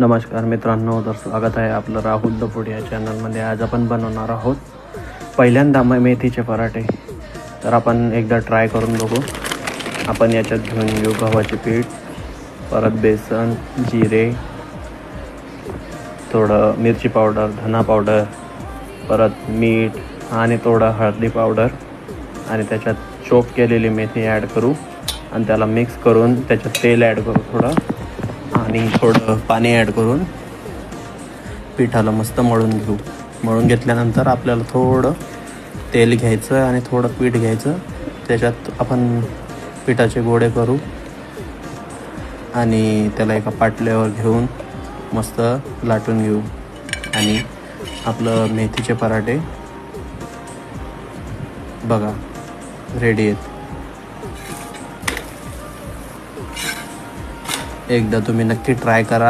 नमस्कार मित्रांनो, तर स्वागत आहे आपलं राहुल द फूड या चॅनलमध्ये. आज आपण बनवणार आहोत पहिल्यांदा मेथीचे पराठे. तर आपण एकदा ट्राय करून बघू. आपण याच्यात घेऊन घेऊ गव्हाचे पीठ, परत बेसन, जिरे, थोडं मिरची पावडर, धना पावडर, परत मीठ आणि थोडं हळदी पावडर, आणि त्याच्यात चॉप केलेली मेथी ॲड करू आणि त्याला मिक्स करून त्याच्यात तेल ॲड करू थोडं, आणि थोडं पाणी ॲड करून पिठाला मस्त मळून घेऊ. मळून घेतल्यानंतर आपल्याला थोडं तेल घ्यायचं आणि थोडं पीठ घ्यायचं. त्याच्यात आपण पिठाचे गोळे करू आणि त्याला एका पाटल्यावर घेऊन मस्त लाटून घेऊ. आणि आपलं मेथीचे पराठे बघा रेडी आहेत. एकदा तुम्ही नक्की ट्राय करा.